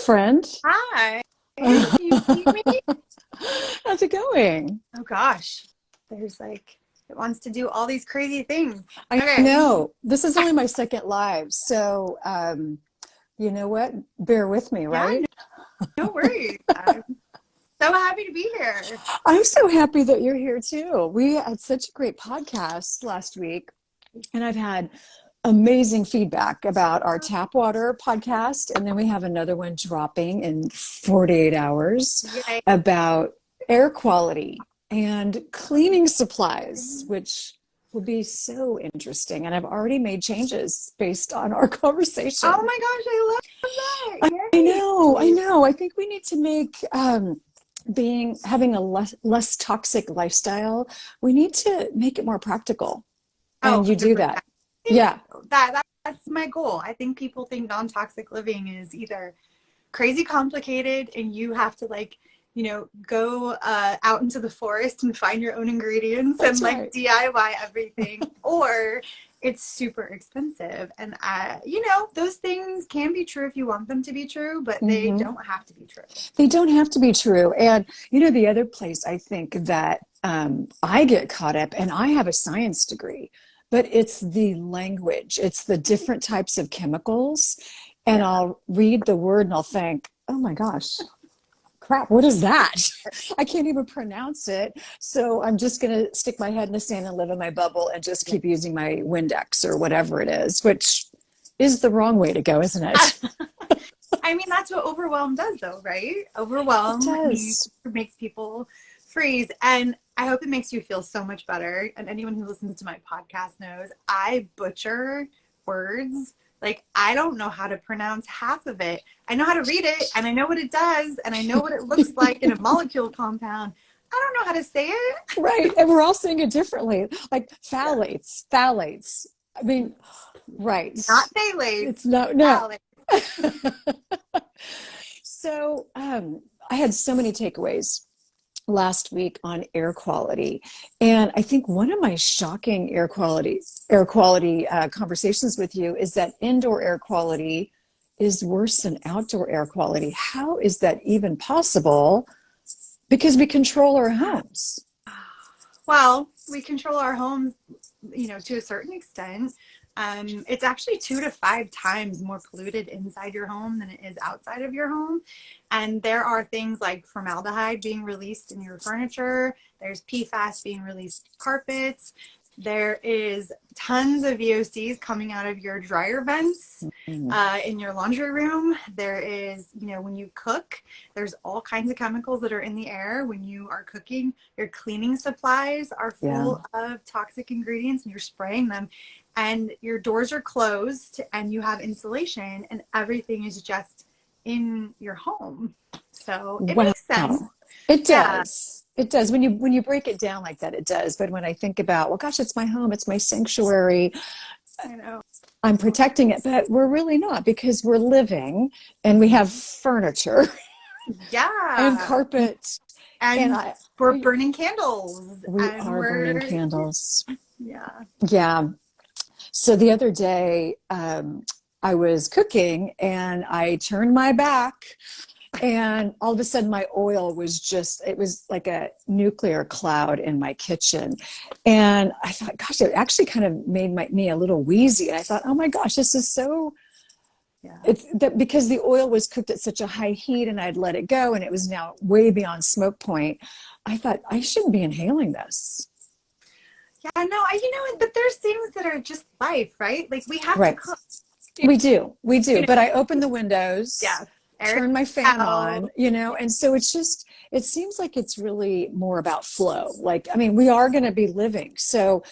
friend. Hi. Can you see me? How's it going? Oh gosh. There's it wants to do all these crazy things. I Okay. know this is only my second live, so you know what? Bear with me, Yeah, right? no worries. I'm so happy to be here. I'm so happy that you're here too. We had such a great podcast last week, and I've had amazing feedback about our tap water podcast, and then we have another one dropping in 48 hours Yay. about air quality and cleaning supplies, which will be so interesting. And I've already made changes based on our conversation. Oh my gosh, I love that. I Yay. know, I know. I think we need to make being having a less toxic lifestyle, we need to make it more practical. Oh, And you do 100%. that. Yeah. That's my goal. I think people think non-toxic living is either crazy complicated and you have to go out into the forest and find your own ingredients and That's right. DIY everything, or it's super expensive. And those things can be true if you want them to be true, but they Hmm. don't have to be true. They don't have to be true. And the other place I think that I get caught up, and I have a science degree, but it's the language, it's the different types of chemicals. And Yeah. I'll read the word and I'll think, oh my gosh, crap, what is that? I can't even pronounce it. So I'm just going to stick my head in the sand and live in my bubble and just keep using my Windex or whatever it is, which is the wrong way to go, isn't it? I mean, that's what overwhelm does, though, right? It Overwhelm does. makes people freeze. And I hope it makes you feel so much better. And anyone who listens to my podcast knows I butcher words. Like, I don't know how to pronounce half of it. I know how to read it, and I know what it does, and I know what it looks like in a molecule compound. I don't know how to say it. Right. And we're all saying it differently, like Yeah. phthalates. I mean, right. Not phthalates, It's no. phthalates. So I had so many takeaways last week on air quality. And I think one of my shocking air quality conversations with you is that indoor air quality is worse than outdoor air quality. How is that even possible? Because we control our homes. Well, we control our homes, to a certain extent. It's actually 2 to 5 times more polluted inside your home than it is outside of your home. And there are things like formaldehyde being released in your furniture. There's PFAS being released in carpets. There is tons of VOCs coming out of your dryer vents Mm. in your laundry room. There is, when you cook, there's all kinds of chemicals that are in the air when you are cooking. Your cleaning supplies are Yeah. full of toxic ingredients and you're spraying them. And your doors are closed and you have insulation and everything is just in your home. So it Wow. makes sense. It Yeah, does. It does. When you break it down like that, it does. But when I think about, well, gosh, it's my home, it's my sanctuary, I know. I'm protecting it, but we're really not because we're living and we have furniture and Yeah. carpet and And I we're burning candles we and are burning we're, candles. yeah. Yeah. So the other day, I was cooking and I turned my back and all of a sudden my oil was it was like a nuclear cloud in my kitchen. And I thought, gosh, it actually kind of made me a little wheezy. And I thought, oh my gosh, this is so, Yeah. it's that because the oil was cooked at such a high heat and I'd let it go and it was now way beyond smoke point. I thought I shouldn't be inhaling this. Yeah, no, but there's things that are just life, right? Like we have to Right. cook, We do. you But know, I open the windows, yeah, air turn my fan out. on, and so it seems like it's really more about flow. Like, I mean, we are going to be living. So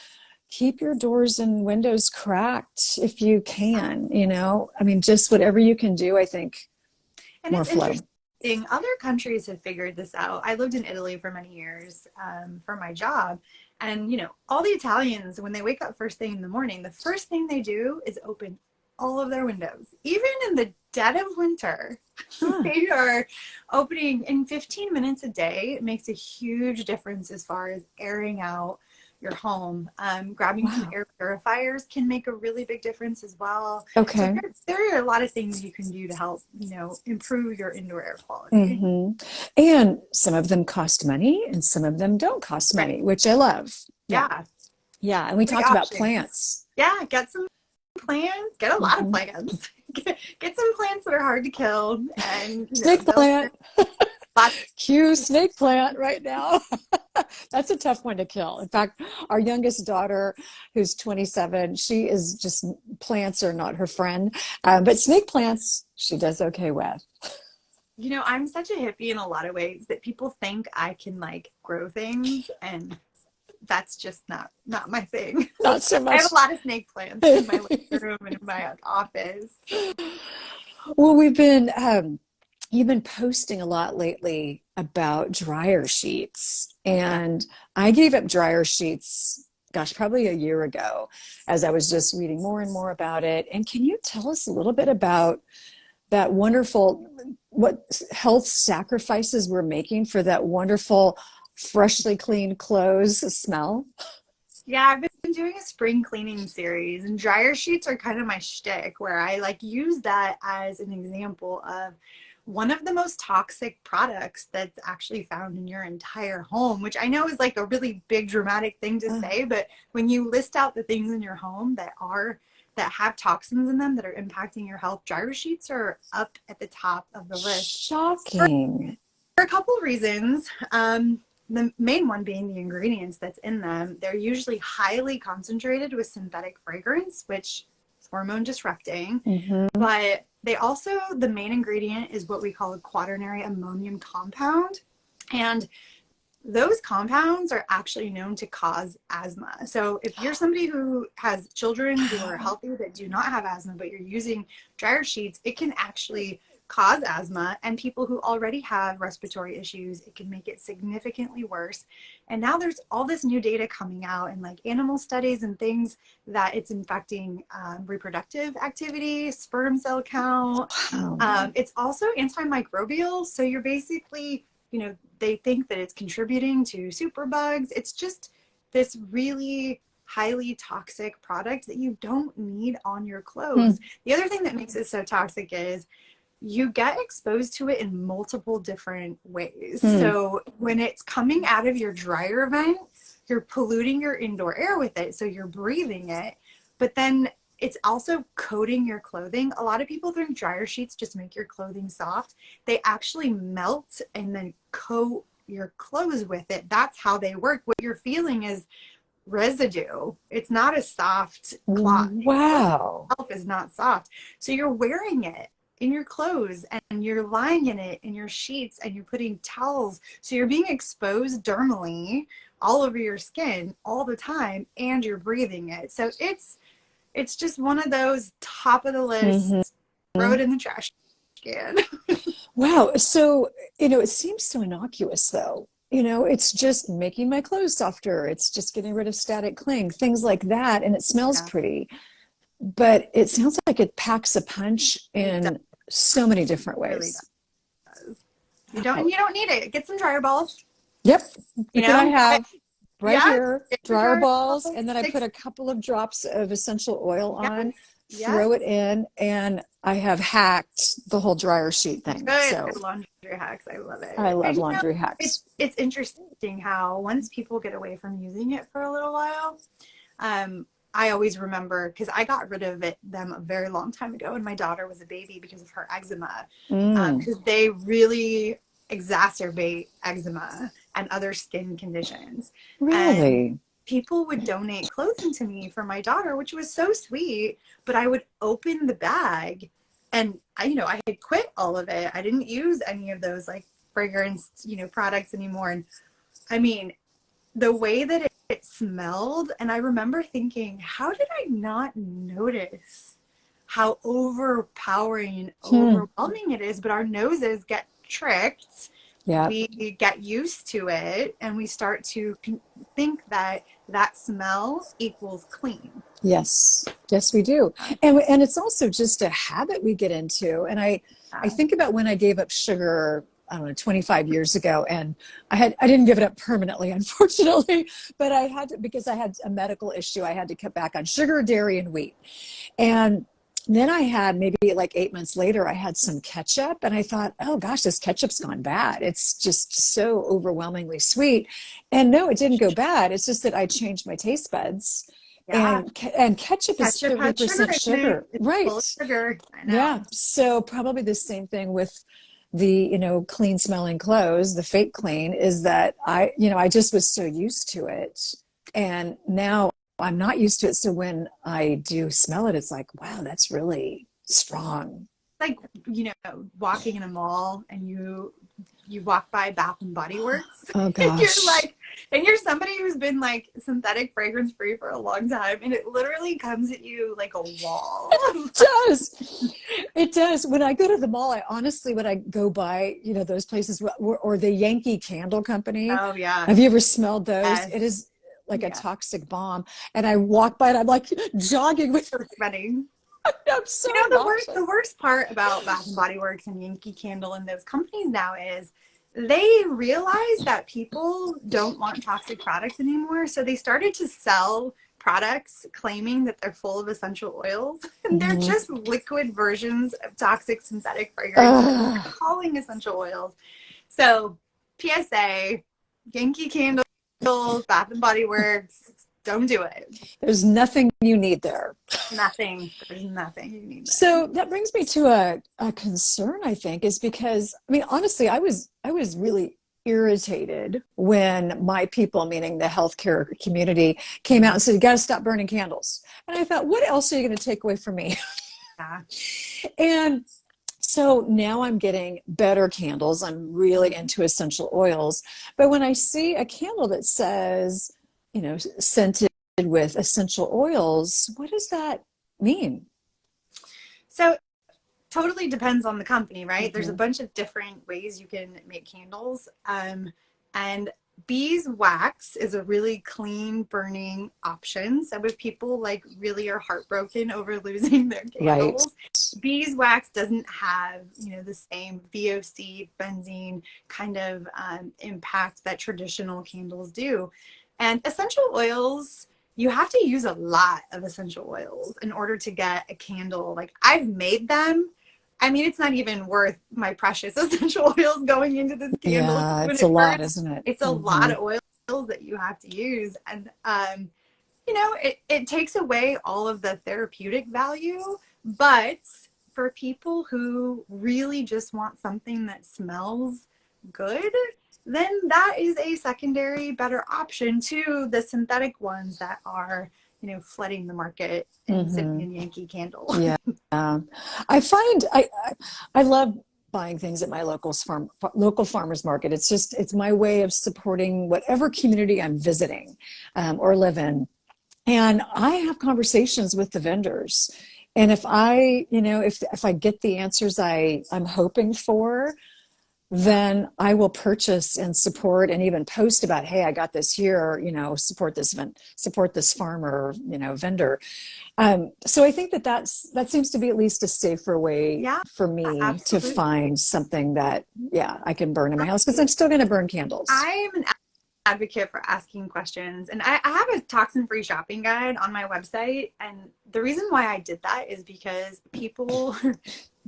keep your doors and windows cracked if you can. I mean, just whatever you can do, I think And more it's flow. interesting. Other countries have figured this out. I lived in Italy for many years for my job. And, all the Italians, when they wake up first thing in the morning, the first thing they do is open all of their windows. Even in the dead of winter, Huh. they are opening in 15 minutes a day. It makes a huge difference as far as airing out your home. Grabbing some Wow. air purifiers can make a really big difference as well. So Okay. there are a lot of things you can do to help, improve your indoor air quality. Hmm. And some of them cost money and some of them don't cost Right. money, which I love. Yeah. Yeah. Yeah. And we Great talked about options. plants. Yeah. Get some plants. Get a lot of Hmm. plants. Get some plants that are hard to kill, and Snake they'll plant. lots. Cue snake plant right now. That's a tough one to kill. In fact, our youngest daughter, who's 27, she is just plants are not her friend. But snake plants, she does okay with. I'm such a hippie in a lot of ways that people think I can like grow things, and that's just not my thing. Not so I have much. a lot of snake plants in my living room and in my office. Well, you've been posting a lot lately about dryer sheets. Yeah. And I gave up dryer sheets, gosh, probably a year ago as I was just reading more and more about it. And can you tell us a little bit about that wonderful, what health sacrifices we're making for that wonderful, freshly cleaned clothes smell? Yeah, I've been doing a spring cleaning series, and dryer sheets are kind of my shtick, where I like use that as an example of one of the most toxic products that's actually found in your entire home, which I know is like a really big dramatic thing to Uh, say, but when you list out the things in your home that have toxins in them that are impacting your health, dryer sheets are up at the top of the list Shocking. for a couple of reasons. The main one being the ingredients that's in them. They're usually highly concentrated with synthetic fragrance, which is hormone disrupting. Hmm. But the main ingredient is what we call a quaternary ammonium compound. And those compounds are actually known to cause asthma. So if you're somebody who has children who are Wow. healthy that do not have asthma, but you're using dryer sheets, it can actually cause asthma. And people who already have respiratory issues, it can make it significantly worse. And now there's all this new data coming out and like animal studies and things that it's infecting reproductive activity, sperm cell count. Wow. It's also antimicrobial. So you're basically, they think that it's contributing to superbugs. It's just this really highly toxic product that you don't need on your Hmm. clothes. The other thing that makes it so toxic is you get exposed to it in multiple different ways. Hmm. So when it's coming out of your dryer vent, you're polluting your indoor air with it. So you're breathing it. But then it's also coating your clothing. A lot of people think dryer sheets just make your clothing soft. They actually melt and then coat your clothes with it. That's how they work. What you're feeling is residue. It's not a soft cloth. Your cloth Wow. itself is not soft. So you're wearing it in your clothes and you're lying in it in your sheets and you're putting towels. So you're being exposed dermally all over your skin all the time and you're breathing it. So it's just one of those top of the Hmm. list, throw it in the trash can. Wow. So, it seems so innocuous though. It's just making my clothes softer. It's just getting rid of static cling, things like that. And it smells Yeah, pretty, but it sounds like it packs a punch it does, in so many different really ways. does. Wow. You don't need it. Get some dryer balls, Yep. Look what I get, have right yeah, here, get your dryer dryer balls. balls, And then I stick, put a couple of drops of essential oil on, yes, throw it yes. in, and I have hacked the whole dryer sheet thing. Good So laundry hacks. I love I it. love And laundry hacks. it's interesting how once people get away from using it for a little while, I always remember because I got rid of them a very long time ago when my daughter was a baby because of her eczema. Mm, Because they really exacerbate eczema and other skin conditions. And really? people would donate clothing to me for my daughter, which was so sweet. But I would open the bag and I had quit all of it. I didn't use any of those like fragrance, products anymore. And I mean, the way that it smelled, and I remember thinking, how did I not notice how overpowering and Hmm. overwhelming it is? But our noses get tricked. Yeah. We get used to it, and we start to think that that smell equals clean. Yes. Yes, we do. And it's also just a habit we get into. And I Yeah. think about when I gave up sugar. I don't know, 25 years ago. And I didn't give it up permanently, unfortunately, but I had to, because I had a medical issue. I had to cut back on sugar, dairy, and wheat. And then I had maybe like 8 months later, I had some ketchup and I thought, oh gosh, this ketchup's gone bad. It's just so overwhelmingly sweet. And no, it didn't go bad. It's just that I changed my taste buds. Yeah. And ketchup is Ketchup has sugar 30% in it. sugar. It's full Right. of sugar. I Yeah. know. So probably the same thing with the, clean smelling clothes, the fake clean, is that I just was so used to it. And now I'm not used to it. So when I do smell it, it's like, wow, that's really strong. Like, walking in a mall and you walk by Bath and Body Works Oh and you're gosh. like, and you're somebody who's been like synthetic fragrance free for a long time, and it literally comes at you like a wall. It does. It does. When I go to the mall, I honestly, when I go by, those places or the Yankee Candle Company, Oh yeah. have you ever smelled those? Yes. It is like a Yeah. toxic bomb. And I walk by and I'm like jogging with So sweating. I'm so The nauseous. worst part about Bath and Body Works and Yankee Candle and those companies now is they realize that people don't want toxic products anymore. So they started to sell products claiming that they're full of essential oils, and they're Mhm. just liquid versions of toxic synthetic fragrance that Ugh. they're calling essential oils. So PSA, Yankee Candle, Bath and Body Works, don't do it. There's nothing you need there. Nothing. There's nothing you need there. So that brings me to a concern, I think, is because, I mean, honestly, I was really irritated when my people, meaning the healthcare community, came out and said, you got to stop burning candles. And I thought, what else are you going to take away from me? Yeah. And so now I'm getting better candles. I'm really into essential oils. But when I see a candle that says, scented with essential oils, what does that mean? So totally depends on the company, right? There's a Mm-hmm. bunch of different ways you can make candles. And beeswax is a really clean burning option. So if people like really are heartbroken over losing their Right. candles, beeswax doesn't have, the same VOC, benzene kind of impact that traditional candles do. And essential oils, you have to use a lot of essential oils in order to get a candle. Like I've made them. I mean, it's not even worth my precious essential oils going into this candle Yeah, when it's a it lot, burns. isn't it? It's a lot Mm-hmm. of oils that you have to use. And, it takes away all of the therapeutic value. But for people who really just want something that smells good, then that is a secondary better option to the synthetic ones that are, flooding the market and sitting Mm-hmm. in Yankee Candle. Yeah. I find I love buying things at my local farmers market. It's my way of supporting whatever community I'm visiting or live in. And I have conversations with the vendors. And if I get the answers I'm hoping for, then I will purchase and support and even post about, hey, I got this here, support this event, support this farmer, vendor. So I think that seems to be at least a safer way Yeah, for me to absolutely. find something that, yeah, I can burn in my house because I'm still going to burn candles. I am an advocate for asking questions, and I have a toxin free shopping guide on my website. And the reason why I did that is because people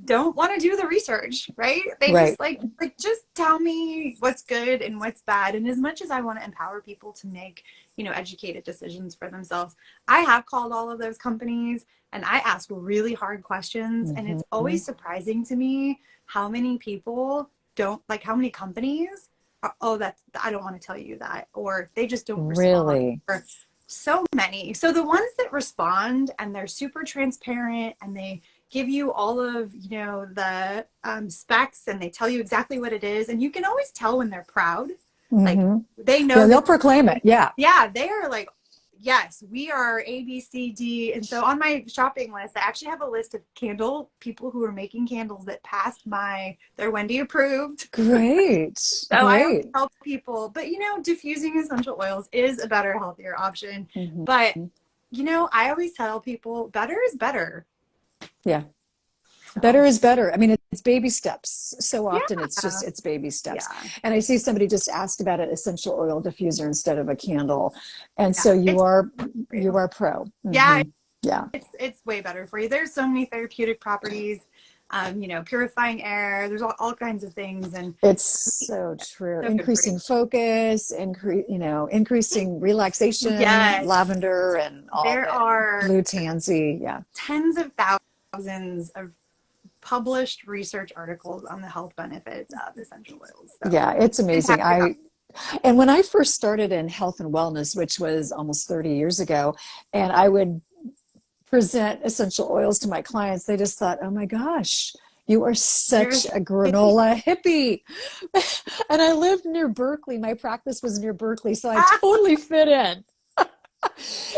don't want to do the research, right? They Right. just like just tell me what's good and what's bad. And as much as I want to empower people to make, educated decisions for themselves, I have called all of those companies and I ask really hard questions. And it's Hmm. always surprising to me how many people don't like how many companies are, oh, that's, I don't want to tell you that, or they just don't respond, Really? or so many. So the ones that respond and they're super transparent and they give you all of the specs, and they tell you exactly what it is, and you can always tell when they're proud, like Hmm. they Yeah, know they'll that, proclaim it. Yeah. yeah, they are like, yes, we are ABCD. And so on my shopping list, I actually have a list of candle people who are making candles that passed they're Wendy approved. Great. So I always Great. tell people, but diffusing essential oils is a better, healthier option. Hmm. But I always tell people better is better. Yeah. Better is better. I mean, it's baby steps. So often Yeah. it's baby steps. Yeah. And I see somebody just asked about an essential oil diffuser instead of a candle. And so Yeah. It's for you you. are pro. Yeah, Yeah. it's way better for you. There's so many therapeutic properties, purifying air. There's all kinds of things, and It's so true. so good for you. Increasing focus, increasing relaxation, Yes, lavender and all there the are blue tansy. Yeah. tens of thousands of published research articles on the health benefits of essential oils. So Yeah, it's amazing. entire And when I first started in health and wellness, which was almost 30 years ago, and I would present essential oils to my clients, they just thought, oh my gosh, you are you're such a granola hippie. And I lived near Berkeley. My practice was near Berkeley, so I totally fit in.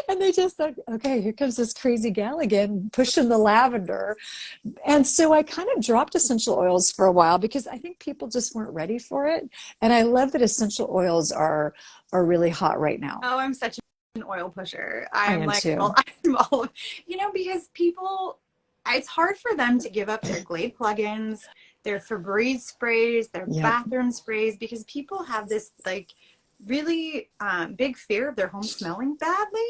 And they just thought, okay, here comes this crazy gal again, pushing the lavender. And so I kind of dropped essential oils for a while because I think people just weren't ready for it. And I love that essential oils are really hot right now. Oh, I'm such an oil pusher. I I'm am like, too. I'm all, because people, it's hard for them to give up their Glade plugins, their Febreze sprays, their Yep. bathroom sprays, because people have this like really big fear of their home smelling badly,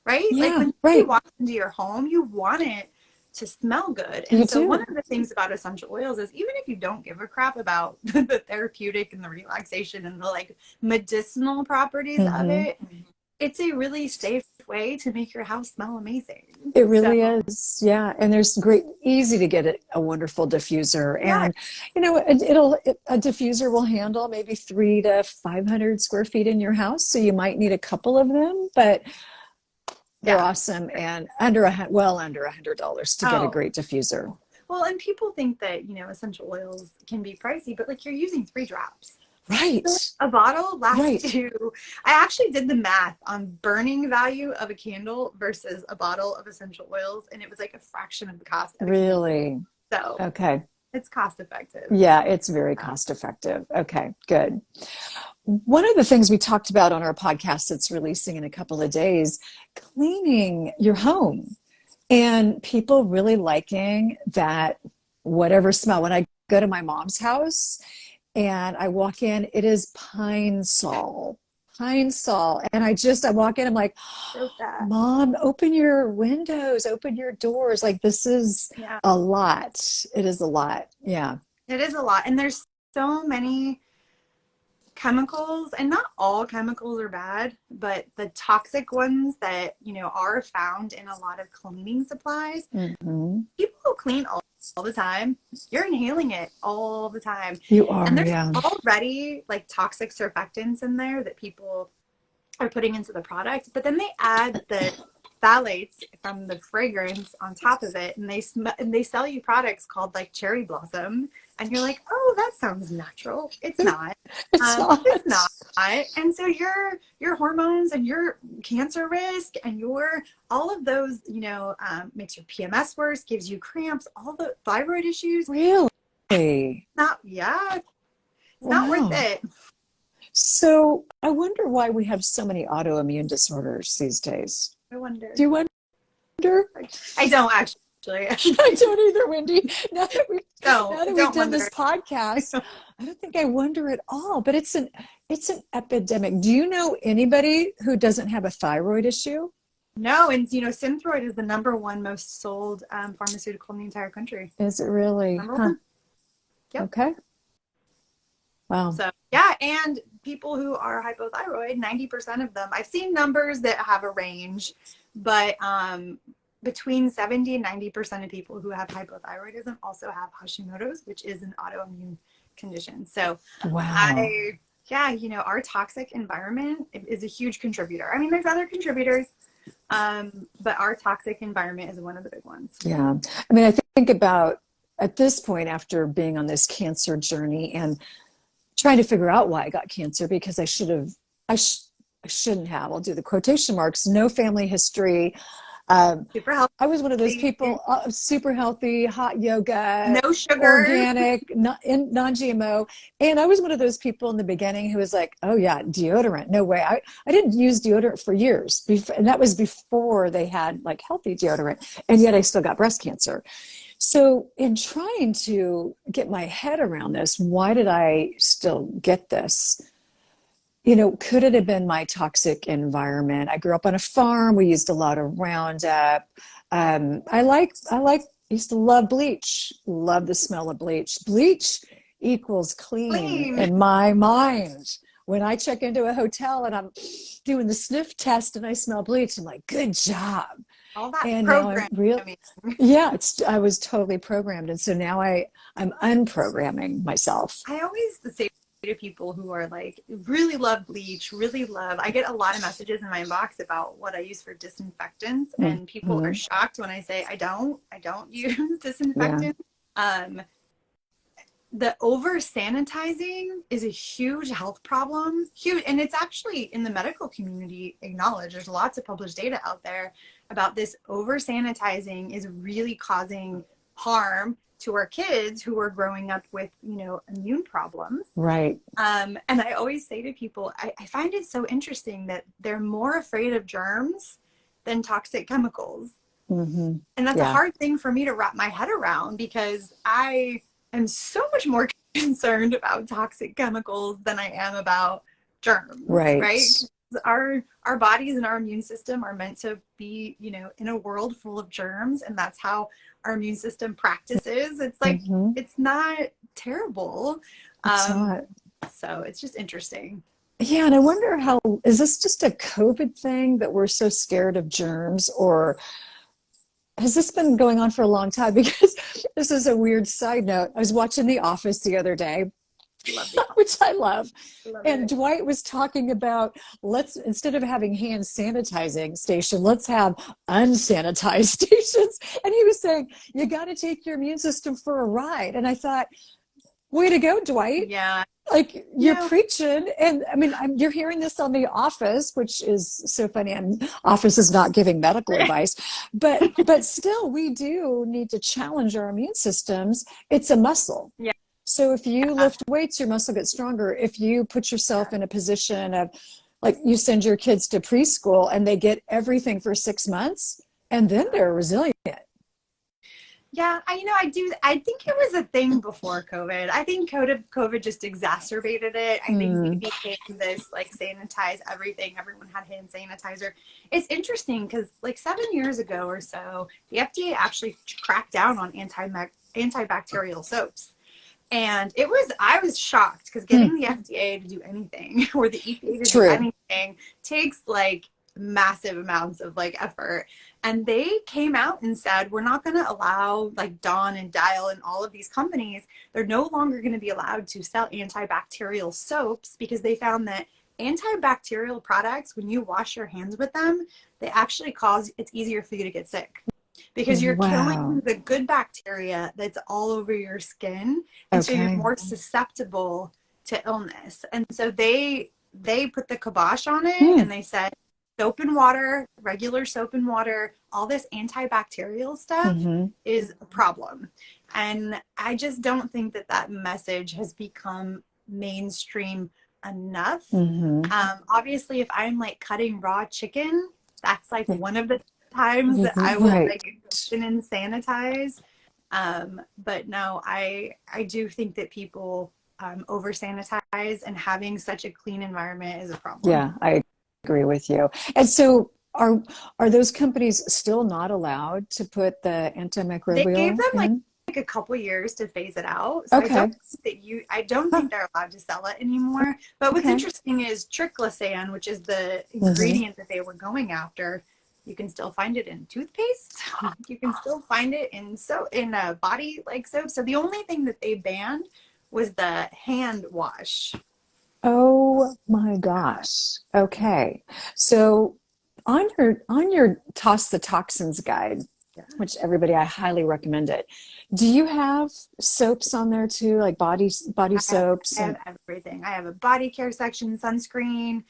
right? Like Yeah, when you right. walk into your home, you want it to smell good. You And so one do. of the things about essential oils is even if you don't give a crap about the therapeutic and the relaxation and the like medicinal properties of Hmm. it, it's a really safe way to make your house smell amazing. It So, really is. Yeah. And there's easy to get a wonderful diffuser. yeah, And, a diffuser will handle maybe 300 to 500 square feet in your house. So you might need a couple of them, but they're yeah. awesome and well under $100 to get a Oh, great diffuser. well, and people think that, essential oils can be pricey, but like you're using 3 drops. Right. A bottle Right. lasts you. I actually did the math on burning value of a candle versus a bottle of essential oils, and it was like a fraction of the cost of a candle. Really? So Okay. it's cost effective. Yeah, it's very cost effective. Okay, good. One of the things we talked about on our podcast that's releasing in a couple of days, cleaning your home and people really liking that whatever smell. When I go to my mom's house and I walk in, it is pine sol. Pine sol. And I walk in, I'm like, So that. Mom, open your windows, open your doors. Like this is Yeah. a lot. It is a lot. Yeah. It is a lot. And there's so many chemicals, and not all chemicals are bad, but the toxic ones that, are found in a lot of cleaning supplies, Hmm. people who clean all the time, you're inhaling it all the time. You And are, there's yeah. already like toxic surfactants in there that people are putting into the product, but then they add the phthalates from the fragrance on top of it, and they sell you products called like cherry blossom, and you're like, oh, that sounds natural. It's not. It's not. It's not. And so your hormones and your cancer risk and your all of those, makes your PMS worse, gives you cramps, all the thyroid issues. Really? Not yeah, it's not worth Wow. it. So I wonder why we have so many autoimmune disorders these days. I wonder. Do you wonder? I don't actually. I don't either, Wendy. Now that we've Don't done wonder. this podcast, I don't think I wonder at all. But it's an epidemic. Do you know anybody who doesn't have a thyroid issue? No, and Synthroid is the #1 most sold pharmaceutical in the entire country. Is it really? Number Huh. one. Yep. Okay. Wow. So yeah, and people who are hypothyroid, 90% of them, I've seen numbers that have a range, but between 70 and 90% of people who have hypothyroidism also have Hashimoto's, which is an autoimmune condition. So Wow. our toxic environment is a huge contributor. I mean, there's other contributors, but our toxic environment is one of the big ones. Yeah. I mean, I think about at this point, after being on this cancer journey and trying to figure out why I got cancer, because I shouldn't have, I'll do the quotation marks, no family history. Super healthy. I was one of those people, super healthy, hot yoga, No sugar. organic, non-GMO. And I was one of those people in the beginning who was like, oh yeah, deodorant, no way. I didn't use deodorant for years. And that was before they had like healthy deodorant. And yet I still got breast cancer. So, in trying to get my head around this, why did I still get this? Could it have been my toxic environment? I grew up on a farm. We used a lot of Roundup. Used to love bleach. Love the smell of bleach. Bleach equals clean Clean. in my mind. When I check into a hotel and I'm doing the sniff test and I smell bleach, I'm like, good job. All that And now I'm programming. real. Yeah, I was totally programmed. And so now I'm unprogramming myself. I always say to people who are like really love bleach, really love, I get a lot of messages in my inbox about what I use for disinfectants, and people are Mm-hmm. shocked when I say I don't use Yeah, disinfectant. Um, the over sanitizing is a huge health problem, huge, and it's actually in the medical community acknowledged. There's lots of published data out there about this. Over sanitizing is really causing harm to our kids who are growing up with, immune problems. right. And I always say to people, I find it so interesting that they're more afraid of germs than toxic chemicals. Mm-hmm. And that's a Yeah, hard thing for me to wrap my head around, because I am so much more concerned about toxic chemicals than I am about germs, right. right? Our bodies and our immune system are meant to be, in a world full of germs, and that's how our immune system practices. It's like, Mm-hmm. it's not terrible. It's Um, not. so it's just interesting. Yeah, and I wonder is this just a COVID thing that we're so scared of germs, or has this been going on for a long time? Because this is a weird side note. I was watching The Office the other day, Love the which I love. love And it. Dwight was talking about, let's, instead of having hand sanitizing station, let's have unsanitized stations. And he was saying, you got to take your immune system for a ride. And I thought, way to go, Dwight. Yeah. Like, you're Yeah. preaching. And I mean, you're hearing this on The Office, which is so funny. And Office is not giving medical advice, but still, we do need to challenge our immune systems. It's a muscle. Yeah. So if you lift weights, your muscle gets stronger. If you put yourself in a position of, like, you send your kids to preschool and they get everything for 6 months, and then they're resilient. Yeah, I think it was a thing before COVID. I think COVID just exacerbated it. I think we Mm, became this like sanitize everything. Everyone had hand sanitizer. It's interesting because like 7 years ago or so, the FDA actually cracked down on antibacterial soaps. And I was shocked because mm, getting the FDA to do anything or the EPA to do true. anything takes like massive amounts of like effort. And they came out and said, we're not going to allow like Dawn and Dial and all of these companies, they're no longer going to be allowed to sell antibacterial soaps, because they found that antibacterial products, when you wash your hands with them, they actually it's easier for you to get sick, because you're killing Wow. the good bacteria that's all over your skin, and so you're Okay. more susceptible to illness. And so they put the kibosh on it, Hmm. and they said soap and water, regular soap and water, all this antibacterial stuff Mm-hmm. is a problem. And I just don't think that message has become mainstream enough. Mm-hmm. Obviously, if I'm like cutting raw chicken, that's like one of the times that I will Right. like go in and sanitize. But no, I do think that people over sanitize, and having such a clean environment is a problem. Yeah, I agree with you. And so are those companies still not allowed to put the They gave antimicrobial them in? like a couple years to phase it out. So Okay. I don't Huh. think they're allowed to sell it anymore. But what's Okay. interesting is triclosan, which is the Mm-hmm. ingredient that they were going after. You can still find it in toothpaste. You can still find it in a body like soap. So the only thing that they banned was the hand wash. Oh my gosh. Okay. So on your Toss the Toxins guide, Yeah. which everybody, I highly recommend it. Do you have soaps on there too, like body I have, soaps I have and everything. I have a body care section, sunscreen.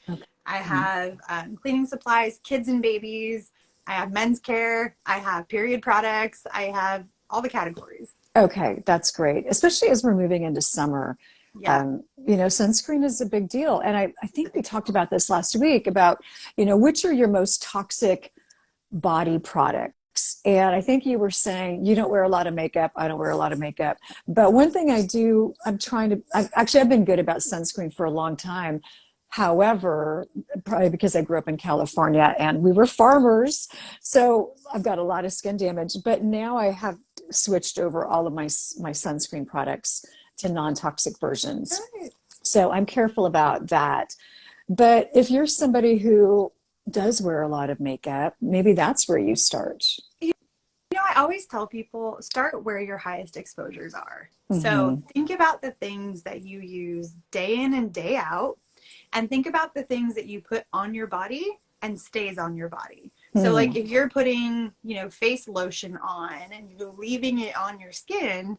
I okay. have cleaning supplies, kids and babies. I have men's care. I have period products. I have all the categories. Okay, that's great, especially as we're moving into summer. Yeah, Sunscreen is a big deal. And I think we talked about this last week about, which are your most toxic body products. And I think you were saying you don't wear a lot of makeup. I don't wear a lot of makeup. But one thing I do, I've been good about sunscreen for a long time. However, probably because I grew up in California and we were farmers, so I've got a lot of skin damage. But now I have switched over all of my sunscreen products to non-toxic versions. Right. So I'm careful about that. But if you're somebody who does wear a lot of makeup, maybe that's where you start. I always tell people start where your highest exposures are. So Mm-hmm. think about the things that you use day in and day out, and think about the things that you put on your body and stays on your body. So like if you're putting, face lotion on and you're leaving it on your skin,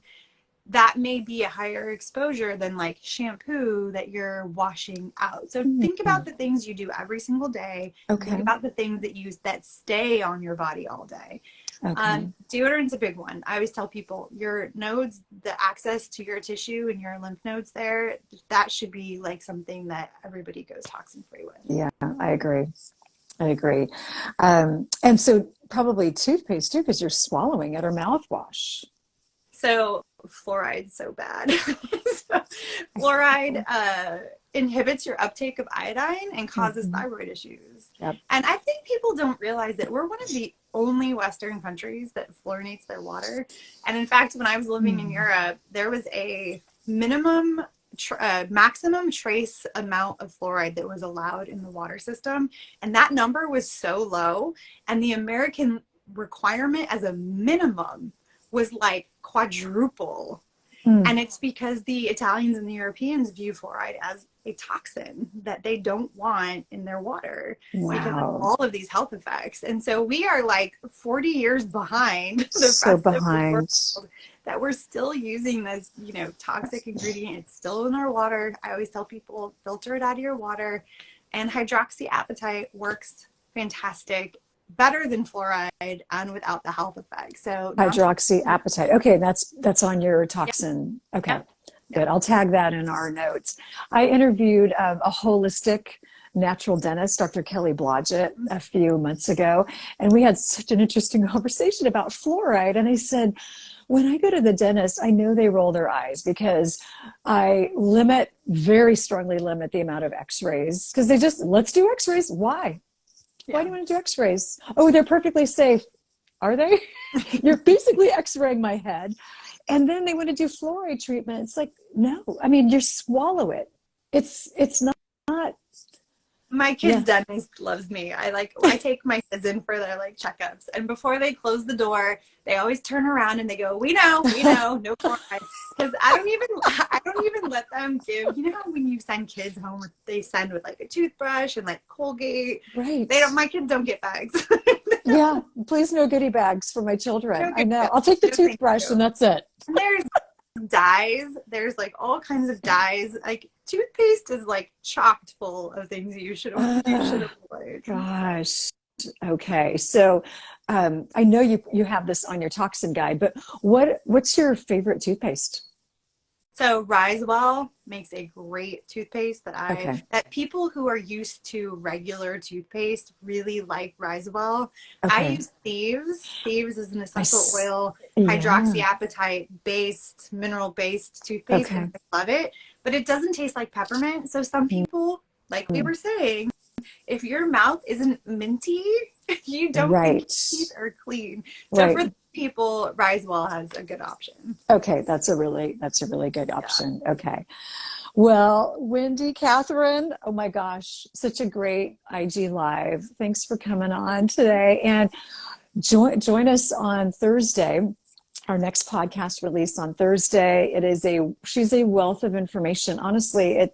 that may be a higher exposure than like shampoo that you're washing out. So think about the things you do every single day. Okay. Think about the things that stay on your body all day. Okay. Deodorant's a big one. I always tell people your nodes, the access to your tissue and your lymph nodes there, that should be like something that everybody goes toxin free with. Yeah, I agree. I agree. And so probably toothpaste too, because you're swallowing it, or mouthwash. So fluoride's so bad. So, fluoride inhibits your uptake of iodine and causes thyroid issues. Yep. And I think people don't realize that we're one of the only Western countries that fluorinates their water. And in fact, when I was living in Europe, there was a maximum trace amount of fluoride that was allowed in the water system. And that number was so low. And the American requirement as a minimum was like quadruple. And it's because the Italians and the Europeans view fluoride as a toxin that they don't want in their water because of all of these health effects. And so we are like 40 years behind the rest of the world, that we're still using this, toxic ingredient. It's still in our water. I always tell people, filter it out of your water. And hydroxyapatite works fantastic, better than fluoride and without the health effects. So hydroxyapatite. Okay, that's on your toxin. Yep. Okay, yep. Good. I'll tag that in our notes. I interviewed a holistic natural dentist, Dr. Kelly Blodgett, a few months ago, and we had such an interesting conversation about fluoride. And I said, when I go to the dentist, I know they roll their eyes because I very strongly limit the amount of x-rays, because let's do x-rays. Why? Why do you want to do x-rays? Oh, they're perfectly safe. Are they? You're basically x-raying my head. And then they want to do fluoride treatment. It's like, no. I mean, you swallow it. It's not. My kid's dentist loves me. I take my kids in for their checkups. And before they close the door, they always turn around and they go, we know, no fluoride. Because I don't even let them give, how when you send kids home, they send with a toothbrush and Colgate. Right. My kids don't get bags. Yeah. Please, no goodie bags for my children. I know. I'll take the toothbrush and that's it. And there's dyes. There's all kinds of dyes. Toothpaste is chocked full of things you should avoid. Gosh. Okay. So I know you have this on your toxin guide, but what's your favorite toothpaste? So Risewell makes a great toothpaste that people who are used to regular toothpaste really like Risewell. I use Thieves. Thieves is an essential oil, hydroxyapatite based, mineral based toothpaste. And I love it, but it doesn't taste like peppermint. So some people, like we were saying, if your mouth isn't minty, you don't think your teeth are clean. So for people, Risewell has a good option. Okay, that's a really good option. Yeah. Okay. Well, Wendy, Catherine, oh my gosh, such a great IG Live. Thanks for coming on today. And join us on Thursday. Our next podcast release on Thursday. She's a wealth of information. Honestly,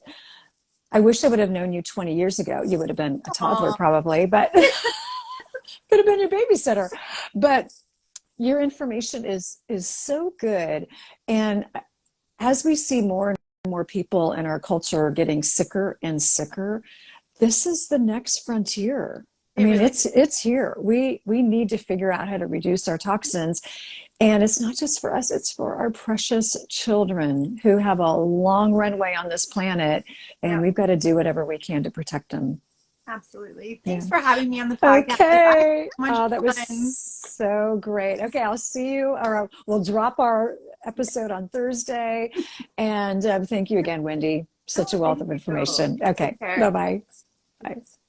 I wish I would have known you 20 years ago. You would have been a toddler probably, but could have been your babysitter. But your information is so good. And as we see more and more people in our culture getting sicker and sicker, this is the next frontier. I mean, it's here. We need to figure out how to reduce our toxins. And it's not just for us, it's for our precious children who have a long runway on this planet. And we've got to do whatever we can to protect them. Absolutely. Yeah. Thanks for having me on the podcast. I had Okay. so much Oh, that was fun. so great. Okay, I'll see you, or we'll drop our episode on Thursday. And thank you again, Wendy. Such Oh, a wealth thank of you. information. Okay, Take care. bye-bye. Bye.